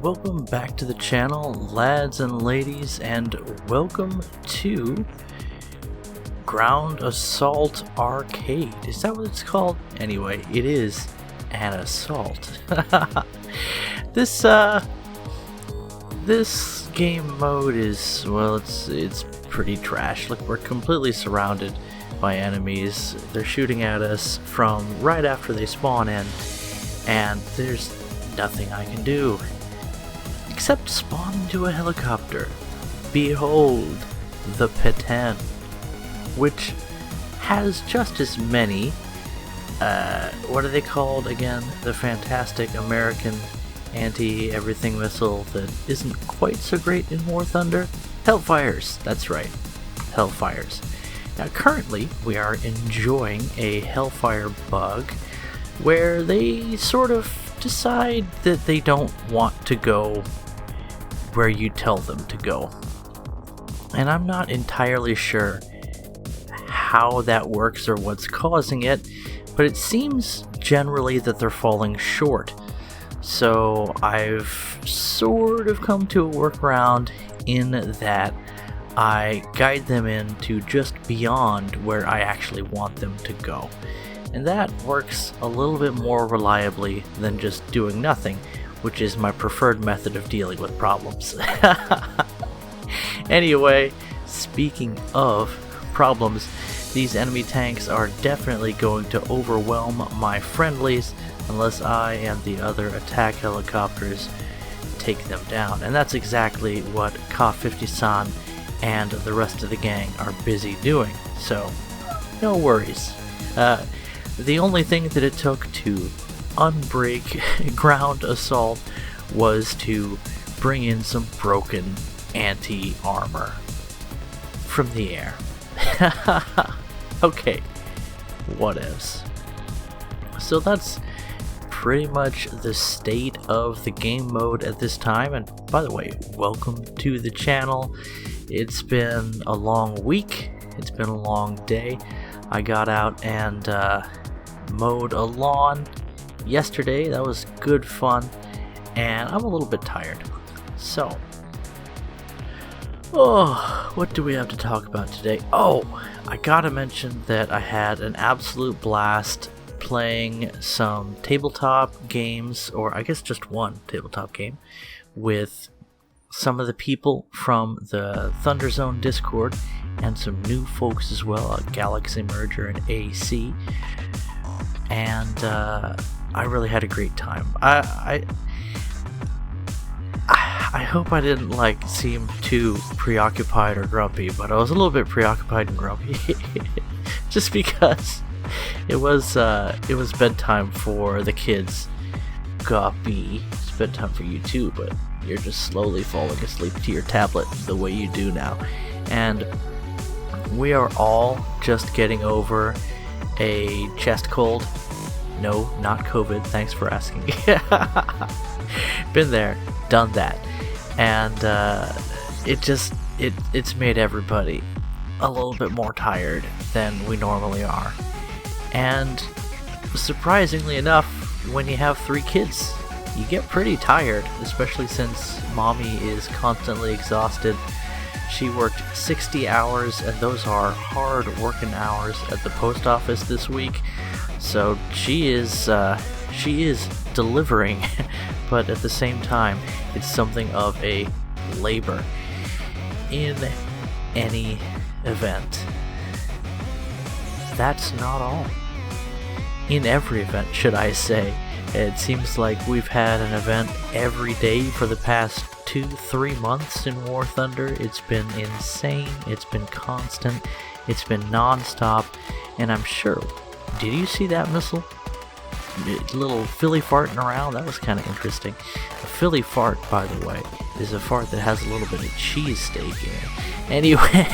welcome back to the channel, lads and ladies, and welcome to Ground Assault Arcade. Is that what it's called? Anyway, it is an assault. This game mode is, well, it's pretty trash. Look, we're completely surrounded by enemies. They're shooting at us from right after they spawn in, and there's nothing I can do except spawn into a helicopter. Behold the P-10, which has just as many, what are they called again? The fantastic American anti-everything missile that isn't quite so great in War Thunder? Hellfires, that's right, Hellfires. Now currently we are enjoying a Hellfire bug where they sort of decide that they don't want to go where you tell them to go. And I'm not entirely sure how that works or what's causing it, but it seems generally that they're falling short. So I've sort of come to a workaround in that I guide them into just beyond where I actually want them to go. And that works a little bit more reliably than just doing nothing, which is my preferred method of dealing with problems. Anyway, speaking of problems, these enemy tanks are definitely going to overwhelm my friendlies unless I and the other attack helicopters take them down. And that's exactly what Ka-50-san and the rest of the gang are busy doing, so no worries. The only thing that it took to unbreak Ground Assault was to bring in some broken anti-armor from the air. Okay, whatevs. So that's pretty much the state of the game mode at this time, and by the way, welcome to the channel. It's been a long week, it's been a long day. I got out and mowed a lawn yesterday. That was good fun, and I'm a little bit tired. So, what do we have to talk about today? Oh, I gotta mention that I had an absolute blast playing some tabletop games, or I guess just one tabletop game, with some of the people from the Thunder Zone Discord and some new folks as well, Galaxy Merger and AC. And I really had a great time. I hope I didn't seem too preoccupied or grumpy, but I was a little bit preoccupied and grumpy, just because it was bedtime for the kids. Copy. It's bedtime for you too, but you're just slowly falling asleep to your tablet the way you do now. And we are all just getting over a chest cold. No, not COVID, thanks for asking. Been there, done that. And it's made everybody a little bit more tired than we normally are. And surprisingly enough, when you have 3 kids, you get pretty tired, especially since mommy is constantly exhausted. She worked 60 hours, and those are hard working hours at the post office this week. So she is delivering, but at the same time, it's something of a labor. In any event, that's not all. In every event, should I say. It seems like we've had an event every day for the past 2-3 months in War Thunder. It's been insane, it's been constant, it's been non-stop, and I'm sure, did you see that missile? Little Philly farting around, that was kind of interesting. A Philly fart, by the way, is a fart that has a little bit of cheesesteak in it. Anyway,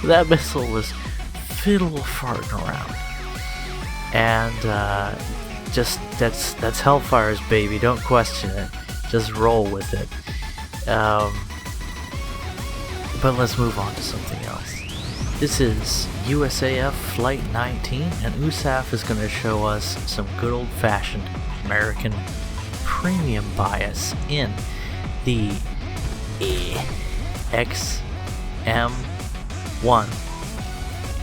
that missile was fiddle farting around. And just that's Hellfire's baby, don't question it, just roll with it. But let's move on to something else. This is USAFflight19, and USAF is going to show us some good old-fashioned American premium bias in the XM1.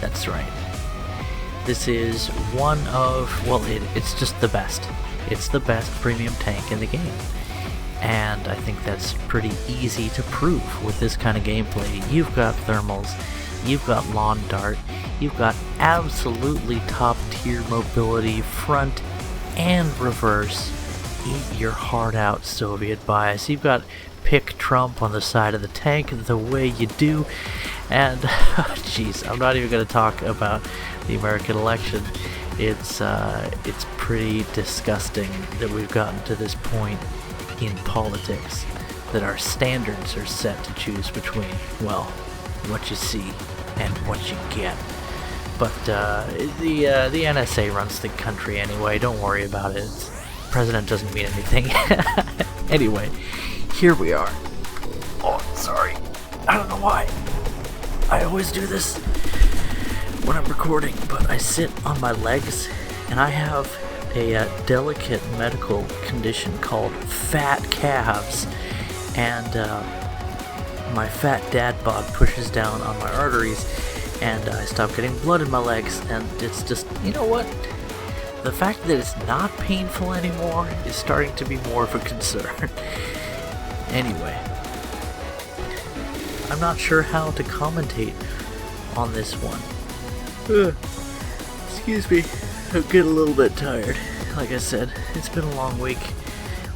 That's right. This is one of, well, it's just the best. It's the best premium tank in the game. And I think that's pretty easy to prove with this kind of gameplay. You've got thermals, you've got lawn dart, you've got absolutely top tier mobility, front and reverse. Eat your heart out, Soviet bias. You've got pick Trump on the side of the tank the way you do. And, jeez, I'm not even going to talk about the American election. It's pretty disgusting that we've gotten to this point in politics, that our standards are set to choose between, well, what you see and what you get. But the NSA runs the country anyway, don't worry about it. President doesn't mean anything. Anyway, here we are. Oh, sorry. I don't know why. I always do this when I'm recording, but I sit on my legs and I have a delicate medical condition called fat calves, and my fat dad bod pushes down on my arteries and I stop getting blood in my legs, and it's just, you know what? The fact that it's not painful anymore is starting to be more of a concern. Anyway, I'm not sure how to commentate on this one. Excuse me, I'm getting a little bit tired. Like I said, it's been a long week.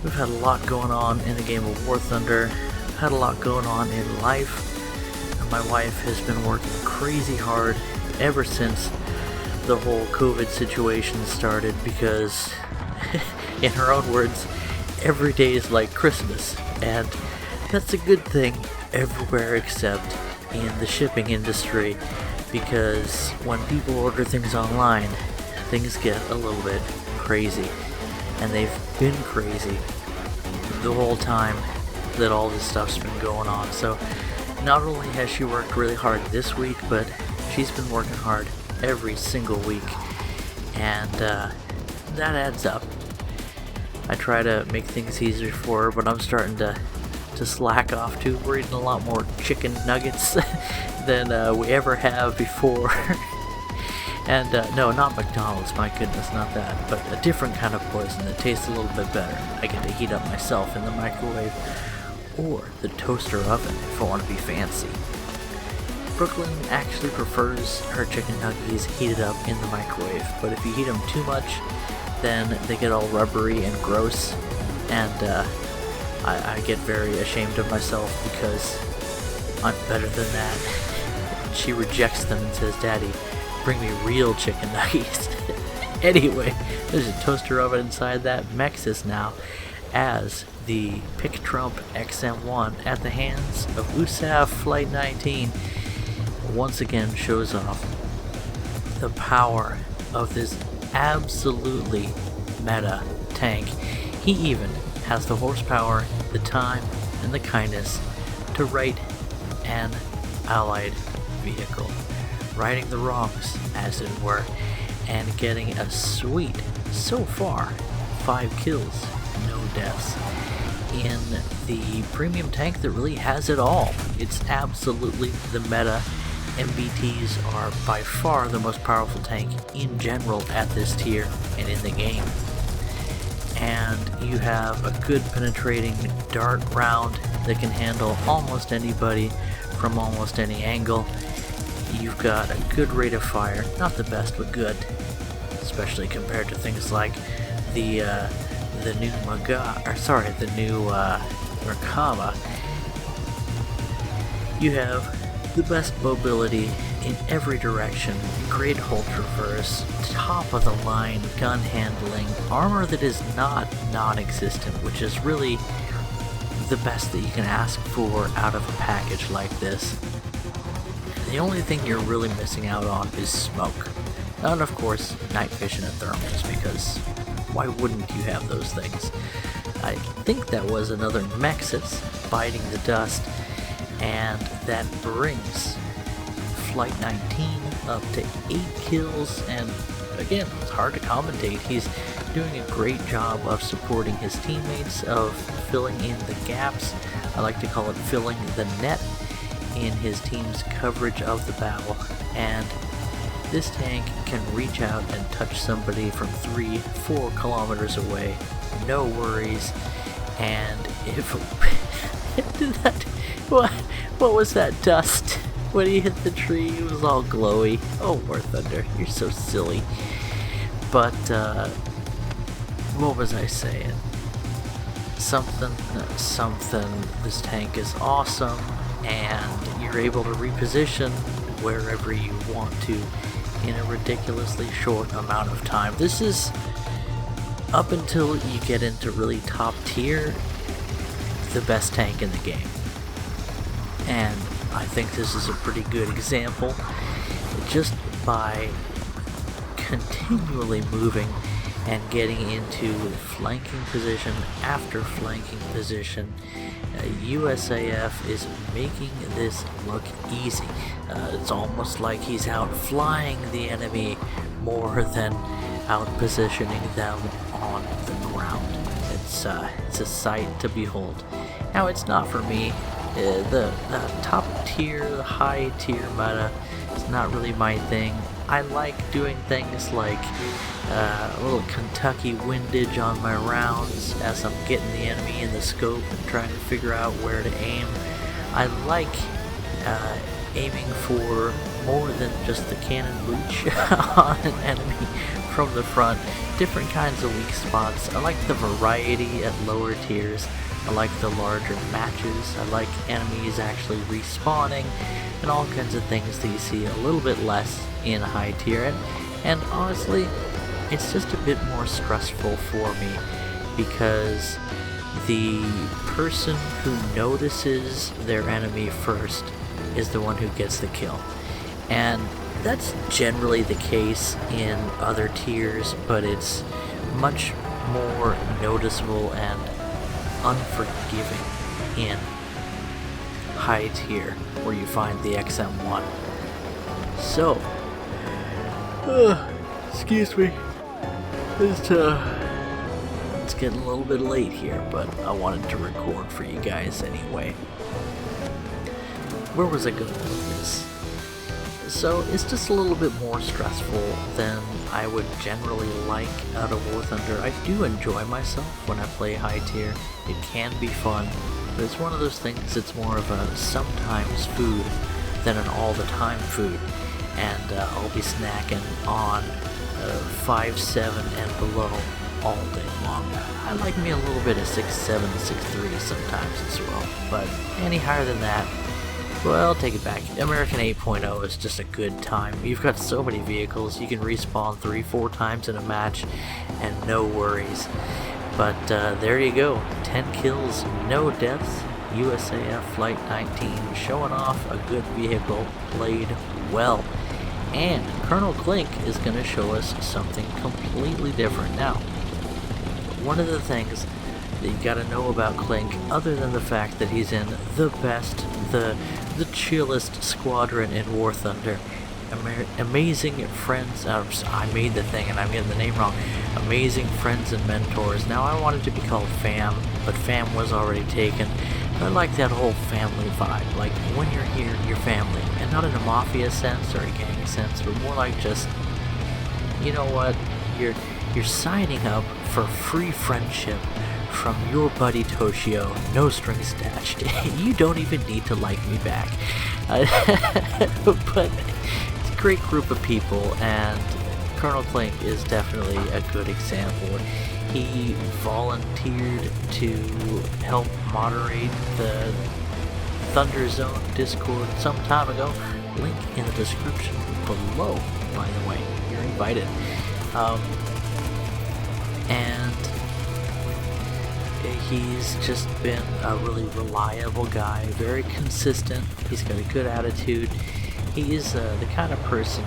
We've had a lot going on in the game of War Thunder, had a lot going on in life, and my wife has been working crazy hard ever since the whole COVID situation started, because, in her own words, every day is like Christmas, and that's a good thing everywhere except in the shipping industry, because when people order things online, things get a little bit crazy, and they've been crazy the whole time that all this stuff's been going on. So not only has she worked really hard this week, but she's been working hard every single week, and that adds up. I try to make things easier for her, but I'm starting to slack off too. We're eating a lot more chicken nuggets than we ever have before. And no, not McDonald's, my goodness, not that, but a different kind of poison that tastes a little bit better. I get to heat up myself in the microwave or the toaster oven if I want to be fancy. Brooklyn actually prefers her chicken nuggets heated up in the microwave, but if you heat them too much, then they get all rubbery and gross, and I get very ashamed of myself because I'm better than that. She rejects them and says, "Daddy, bring me real chicken nuggets." Anyway, there's a toaster oven inside that. Mexis now as the Pick Trump XM1 at the hands of USAFflight19 once again shows off the power of this absolutely meta tank. He even has the horsepower, the time, and the kindness to right an allied vehicle, righting the wrongs, as it were, and getting a sweet, so far, 5 kills, no deaths, in the premium tank that really has it all. It's absolutely the meta. MBTs are by far the most powerful tank in general at this tier and in the game. And you have a good penetrating dart round that can handle almost anybody from almost any angle. You've got a good rate of fire, not the best, but good, especially compared to things like the new Merkava. You have the best mobility in every direction, great hold traverse, top of the line gun handling, armor that is not non-existent, which is really the best that you can ask for out of a package like this. The only thing you're really missing out on is smoke. And of course, night vision and thermals, because why wouldn't you have those things? I think that was another Mexis biting the dust, and that brings Flight 19 up to 8 kills, and again, it's hard to commentate. He's doing a great job of supporting his teammates, of filling in the gaps. I like to call it filling the net in his team's coverage of the battle, and this tank can reach out and touch somebody from 3-4 kilometers away, no worries. And if did that, what was that dust when he hit the tree? It was all glowy. Oh, War Thunder, you're so silly. But what was I saying? Something. This tank is awesome, and you're able to reposition wherever you want to in a ridiculously short amount of time. This is, up until you get into really top tier, the best tank in the game. And I think this is a pretty good example. Just by continually moving and getting into flanking position after flanking position, USAF is making this look easy. It's almost like he's out flying the enemy more than out positioning them on the ground. It's a sight to behold. Now, it's not for me. The top tier, the high tier meta is not really my thing. I like doing things like a little Kentucky windage on my rounds as I'm getting the enemy in the scope and trying to figure out where to aim. I like aiming for more than just the cannon breach on an enemy from the front. Different kinds of weak spots. I like the variety at lower tiers. I like the larger matches. I like enemies actually respawning and all kinds of things that you see a little bit less in high tier. And honestly, it's just a bit more stressful for me because the person who notices their enemy first is the one who gets the kill. And that's generally the case in other tiers, but it's much more noticeable and unforgiving in high tier where you find the XM1. So, excuse me, it's getting a little bit late here, but I wanted to record for you guys anyway. Where was I going with this? So it's just a little bit more stressful than I would generally like out of War Thunder. I do enjoy myself when I play high tier. It can be fun, but it's one of those things that's more of a sometimes food than an all the time food. And I'll be snacking on 5.7 and below all day long. I like me a little bit of 6.7, 6.3 sometimes as well, but any higher than that, well, take it back. American 8.0 is just a good time. You've got so many vehicles, you can respawn 3-4 times in a match and no worries. But there you go, 10 kills, no deaths. USAFflight19 showing off a good vehicle played well. And Colonel Klink is going to show us something completely different. Now, one of the things that you got to know about Klink, other than the fact that he's in the best, the chillest squadron in War Thunder, amazing friends, I made the thing and I'm getting the name wrong, amazing friends and mentors. Now I wanted to be called fam, but fam was already taken. I like that whole family vibe, like when you're here, you're family, and not in a mafia sense or a gang sense, but more like just, you know what, you're signing up for free friendship from your buddy Toshio, no strings attached. You don't even need to like me back. But it's a great group of people, and Colonel Klink is definitely a good example. He volunteered to help moderate the Thunder Zone Discord some time ago. Link in the description below, by the way. You're invited. And he's just been a really reliable guy, very consistent. He's got a good attitude. He is the kind of person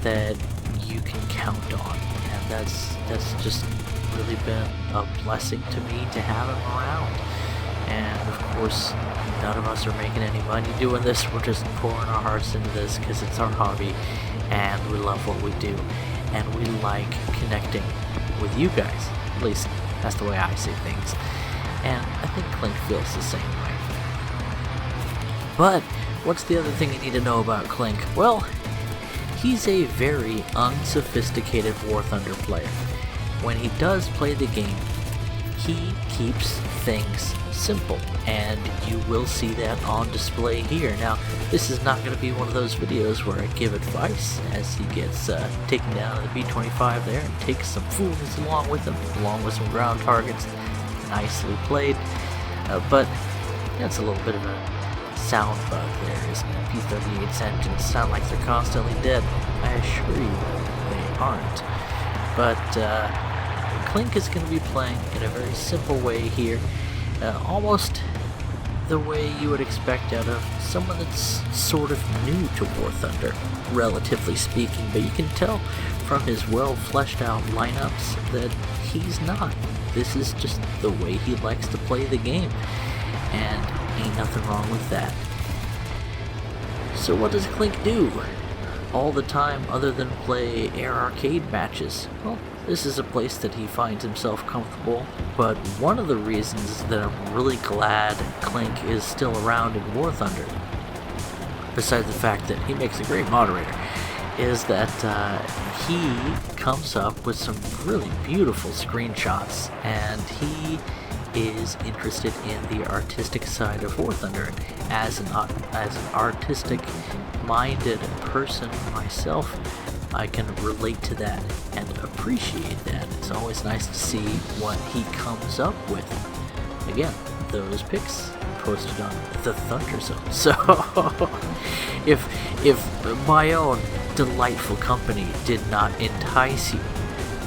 that you can count on, and that's just really been a blessing to me to have him around. And of course, none of us are making any money doing this. We're just pouring our hearts into this because it's our hobby and we love what we do, and we like connecting with you guys. At least that's the way I see things. And I think Klink feels the same way. But what's the other thing you need to know about Klink? Well, he's a very unsophisticated War Thunder player. When he does play the game, he keeps things simple, and you will see that on display here. Now, this is not going to be one of those videos where I give advice as he gets taken down to the B-25 there and takes some fools along with him, along with some ground targets. Nicely played, but that's a little bit of a sound bug there, isn't it? P-38's engines sound like they're constantly dead. I assure you, they aren't. But Klink is going to be playing in a very simple way here, almost the way you would expect out of someone that's sort of new to War Thunder, relatively speaking, but you can tell from his well fleshed out lineups that he's not. This is just the way he likes to play the game, and ain't nothing wrong with that. So what does Klink do all the time other than play air arcade matches? Well, this is a place that he finds himself comfortable, but one of the reasons that I'm really glad Klink is still around in War Thunder, besides the fact that he makes a great moderator, is that he comes up with some really beautiful screenshots, and he is interested in the artistic side of War Thunder. As an artistic-minded person myself, I can relate to that and appreciate that. It's always nice to see what he comes up with. Again, those pics posted on the Thunder Zone. So, if my own delightful company did not entice you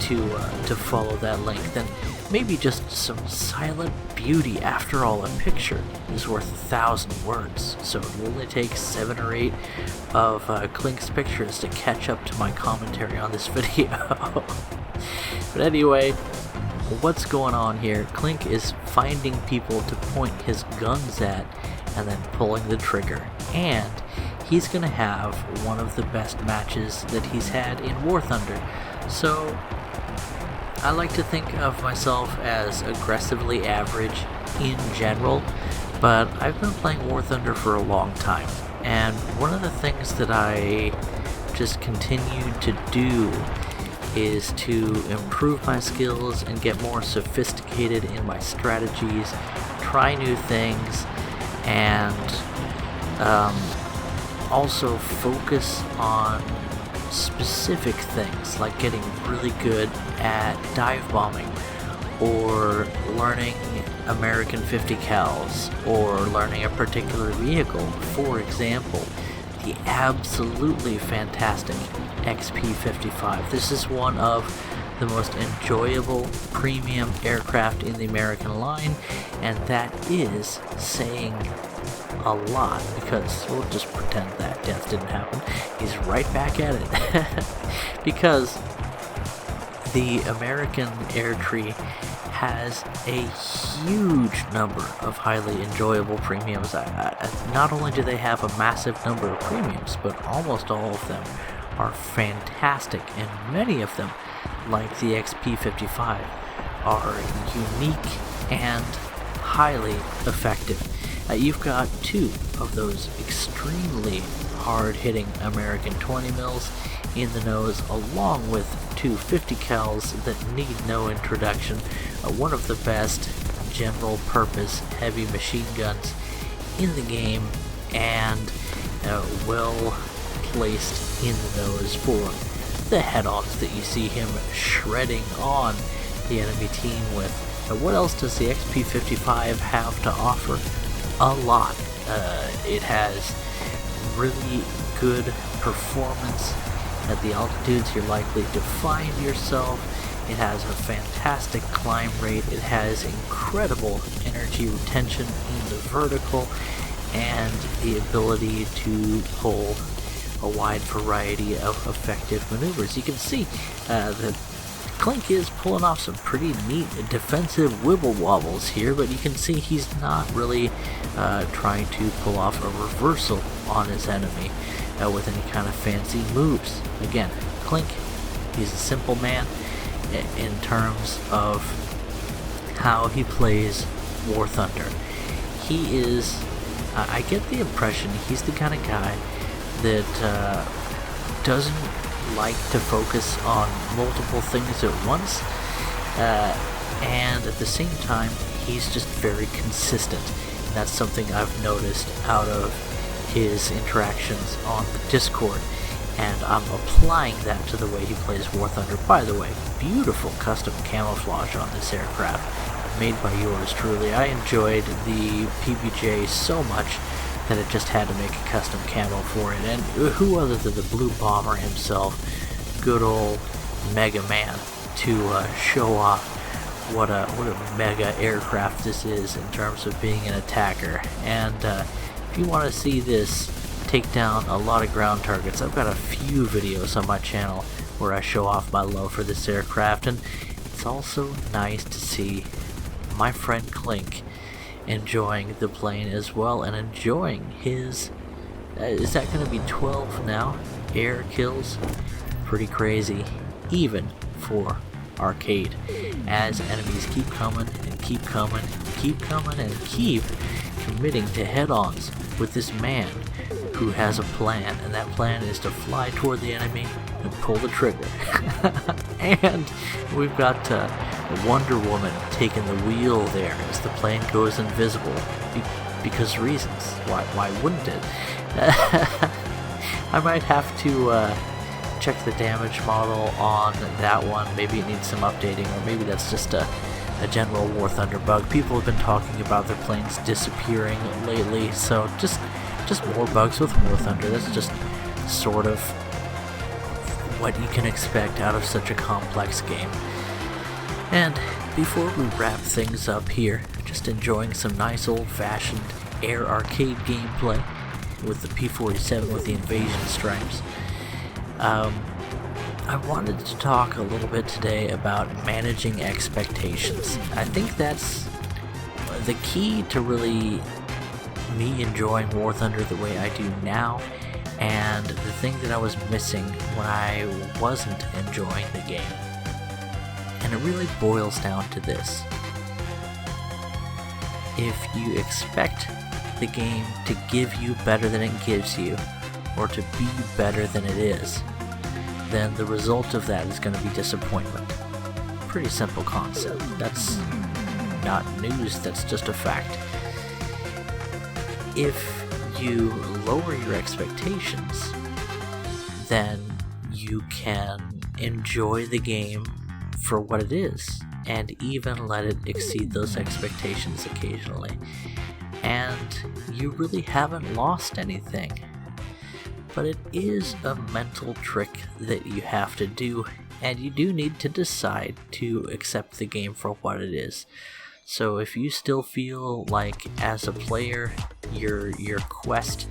to follow that link, then maybe just some silent beauty. After all, a picture is worth 1,000 words, so it will only take 7 or 8 of Klink's pictures to catch up to my commentary on this video. But anyway, what's going on here? Klink is finding people to point his guns at and then pulling the trigger, and he's gonna have one of the best matches that he's had in War Thunder. So I like to think of myself as aggressively average in general, but I've been playing War Thunder for a long time, and one of the things that I just continue to do is to improve my skills and get more sophisticated in my strategies, try new things, and also focus on specific things like getting really good at dive bombing, or learning American 50 cals, or learning a particular vehicle. For example, the absolutely fantastic XP-55. This is one of the most enjoyable premium aircraft in the American line, and that is saying a lot, because we'll just pretend that death didn't happen. He's right back at it. Because the American air tree has a huge number of highly enjoyable premiums. Not only do they have a massive number of premiums, but almost all of them are fantastic, and many of them, like the XP-55, are unique and highly effective. You've got 2 of those extremely hard-hitting American 20 mils in the nose, along with 2 50 cals that need no introduction. One of the best general-purpose heavy machine guns in the game, and well placed in the nose for the head-ons that you see him shredding on the enemy team with. What else does the XP-55 have to offer? A lot. It has really good performance at the altitudes you're likely to find yourself. It has a fantastic climb rate. It has incredible energy retention in the vertical, and the ability to pull a wide variety of effective maneuvers. You can see that Klink is pulling off some pretty neat defensive wibble wobbles here, but you can see he's not really trying to pull off a reversal on his enemy with any kind of fancy moves. Again, Klink, he's a simple man, in terms of how he plays War Thunder. He is, I get the impression he's the kind of guy that doesn't like to focus on multiple things at once, and at the same time he's just very consistent, and that's something I've noticed out of his interactions on the Discord, and I'm applying that to the way he plays War Thunder. By the way, beautiful custom camouflage on this aircraft, made by yours truly. I enjoyed the PBJ so much that it just had to make a custom camo for it, and who other than the Blue Bomber himself, good old Mega Man, to show off what a mega aircraft this is in terms of being an attacker. And if you want to see this take down a lot of ground targets, I've got a few videos on my channel where I show off my love for this aircraft, and it's also nice to see my friend Klink enjoying the plane as well, and enjoying his, is that going to be 12 now, air kills? Pretty crazy, even for arcade, as enemies keep coming and keep coming and keep coming and keep committing to head-ons with this man who has a plan, and that plan is to fly toward the enemy and pull the trigger. And we've got Wonder Woman taking the wheel there as the plane goes invisible, because reasons. Why wouldn't it? I might have to check the damage model on that one. Maybe it needs some updating, or maybe that's just a general War Thunder bug. People have been talking about their planes disappearing lately, so just more bugs with War Thunder. That's just sort of what you can expect out of such a complex game. And before we wrap things up here, just enjoying some nice old-fashioned air arcade gameplay with the P-47 with the invasion stripes. I wanted to talk a little bit today about managing expectations. I think that's the key to really me enjoying War Thunder the way I do now, and the thing that I was missing when I wasn't enjoying the game. And it really boils down to this. If you expect the game to give you better than it gives you, or to be better than it is, then the result of that is going to be disappointment. Pretty simple concept. That's not news, that's just a fact. If you lower your expectations, then you can enjoy the game for what it is, and even let it exceed those expectations occasionally. And you really haven't lost anything. But it is a mental trick that you have to do, and you do need to decide to accept the game for what it is. So if you still feel like, as a player, your quest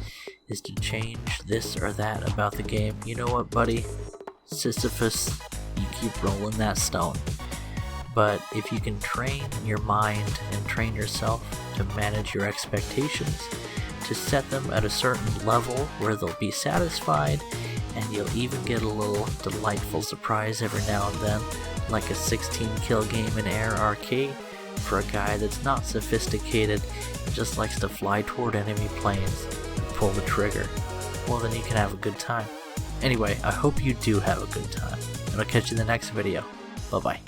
is to change this or that about the game, you know what, buddy? Sisyphus, you keep rolling that stone. But if you can train your mind and train yourself to manage your expectations, to set them at a certain level where they'll be satisfied, and you'll even get a little delightful surprise every now and then, like a 16 kill game in air arcade, for a guy that's not sophisticated and just likes to fly toward enemy planes and pull the trigger, well, then you can have a good time. Anyway, I hope you do have a good time, and I'll catch you in the next video. Bye bye.